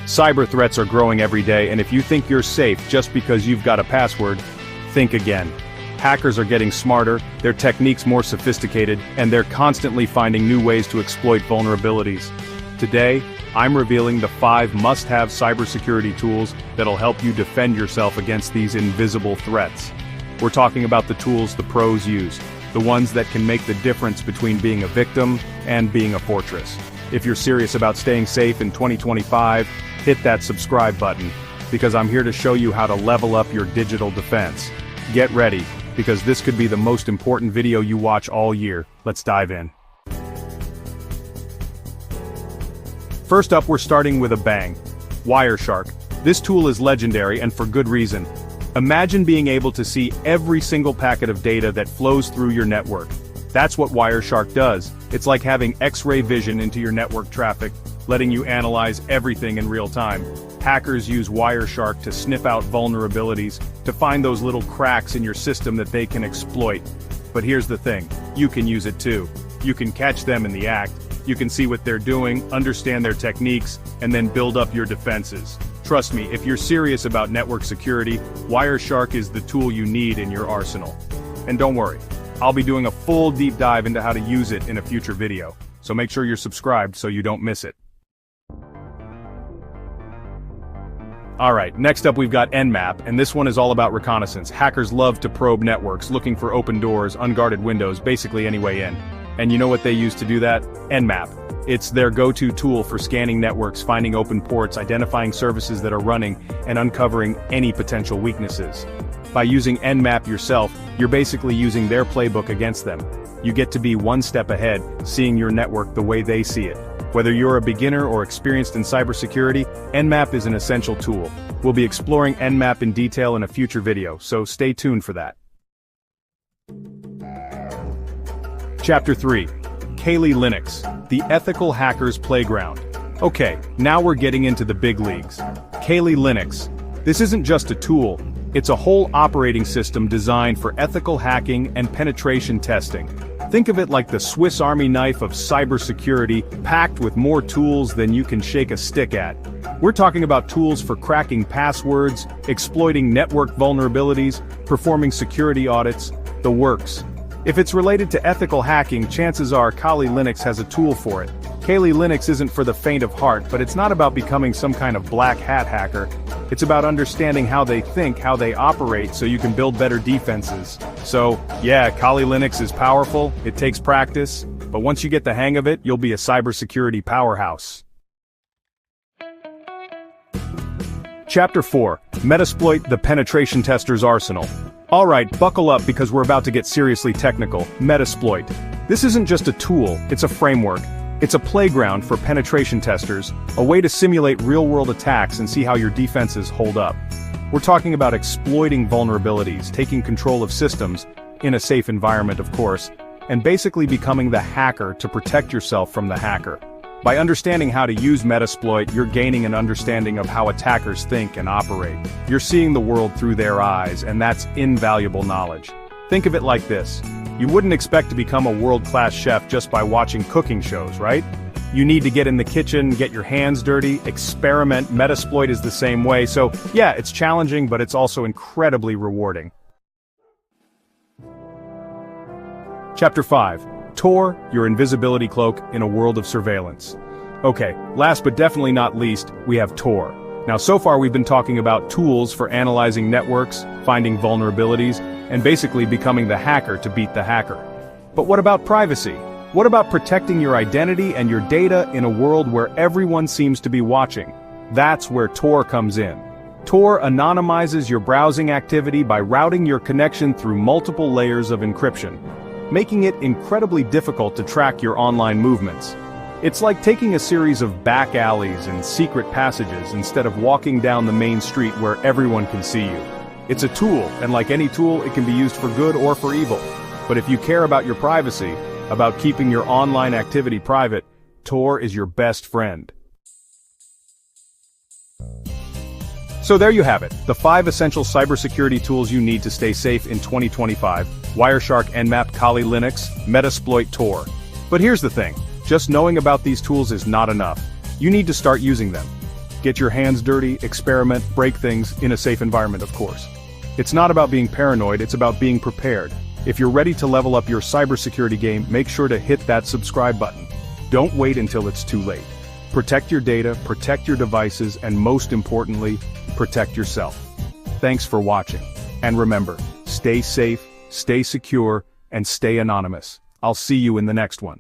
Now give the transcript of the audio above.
Cyber threats are growing every day, and if you think you're safe just because you've got a password, think again. Hackers are getting smarter, their techniques more sophisticated, and they're constantly finding new ways to exploit vulnerabilities. Today, I'm revealing the 5 must-have cybersecurity tools that'll help you defend yourself against these invisible threats. We're talking about the tools the pros use, the ones that can make the difference between being a victim and being a fortress. If you're serious about staying safe in 2025, hit that subscribe button, because I'm here to show you how to level up your digital defense. Get ready, because this could be the most important video you watch all year. Let's dive in. First up, we're starting with a bang. Wireshark. This tool is legendary, and for good reason. Imagine being able to see every single packet of data that flows through your network. That's what Wireshark does. It's like having X-ray vision into your network traffic, letting you analyze everything in real time. Hackers use Wireshark to sniff out vulnerabilities, to find those little cracks in your system that they can exploit. But here's the thing, you can use it too. You can catch them in the act, you can see what they're doing, understand their techniques, and then build up your defenses. Trust me, if you're serious about network security, Wireshark is the tool you need in your arsenal. And don't worry, I'll be doing a full deep dive into how to use it in a future video, so make sure you're subscribed so you don't miss it. Alright, next up we've got Nmap, and this one is all about reconnaissance. Hackers love to probe networks, looking for open doors, unguarded windows, basically any way in. And you know what they use to do that? Nmap. It's their go-to tool for scanning networks, finding open ports, identifying services that are running, and uncovering any potential weaknesses. By using Nmap yourself, you're basically using their playbook against them. You get to be one step ahead, seeing your network the way they see it. Whether you're a beginner or experienced in cybersecurity, Nmap is an essential tool. We'll be exploring Nmap in detail in a future video, so stay tuned for that. Chapter 3. Kali Linux, the ethical hacker's playground. Okay, now we're getting into the big leagues. Kali Linux. This isn't just a tool, it's a whole operating system designed for ethical hacking and penetration testing. Think of it like the Swiss Army knife of cybersecurity, packed with more tools than you can shake a stick at. We're talking about tools for cracking passwords, exploiting network vulnerabilities, performing security audits, the works. If it's related to ethical hacking, chances are Kali Linux has a tool for it. Kali Linux isn't for the faint of heart, but it's not about becoming some kind of black hat hacker. It's about understanding how they think, how they operate, so you can build better defenses. So, yeah, Kali Linux is powerful, it takes practice, but once you get the hang of it, you'll be a cybersecurity powerhouse. Chapter 4. Metasploit, the penetration tester's arsenal. Alright, buckle up because we're about to get seriously technical. Metasploit. This isn't just a tool, it's a framework. It's a playground for penetration testers, a way to simulate real-world attacks and see how your defenses hold up. We're talking about exploiting vulnerabilities, taking control of systems, in a safe environment of course, and basically becoming the hacker to protect yourself from the hacker. By understanding how to use Metasploit, you're gaining an understanding of how attackers think and operate. You're seeing the world through their eyes, and that's invaluable knowledge. Think of it like this. You wouldn't expect to become a world-class chef just by watching cooking shows, right? You need to get in the kitchen, get your hands dirty, experiment. Metasploit is the same way, so yeah, it's challenging, but it's also incredibly rewarding. Chapter 5. Tor, your invisibility cloak in a world of surveillance. Okay, last but definitely not least, we have Tor. Now so far we've been talking about tools for analyzing networks, finding vulnerabilities, and basically becoming the hacker to beat the hacker. But what about privacy? What about protecting your identity and your data in a world where everyone seems to be watching? That's where Tor comes in. Tor anonymizes your browsing activity by routing your connection through multiple layers of encryption, making it incredibly difficult to track your online movements. It's like taking a series of back alleys and secret passages instead of walking down the main street where everyone can see you. It's a tool, and like any tool, it can be used for good or for evil. But if you care about your privacy, about keeping your online activity private, Tor is your best friend. So there you have it, the 5 essential cybersecurity tools you need to stay safe in 2025. Wireshark, Nmap, Kali Linux, Metasploit, Tor. But here's the thing, just knowing about these tools is not enough. You need to start using them. Get your hands dirty, experiment, break things, in a safe environment, of course. It's not about being paranoid, it's about being prepared. If you're ready to level up your cybersecurity game, make sure to hit that subscribe button. Don't wait until it's too late. Protect your data, protect your devices, and most importantly, protect yourself. Thanks for watching. And remember, stay safe, stay secure, and stay anonymous. I'll see you in the next one.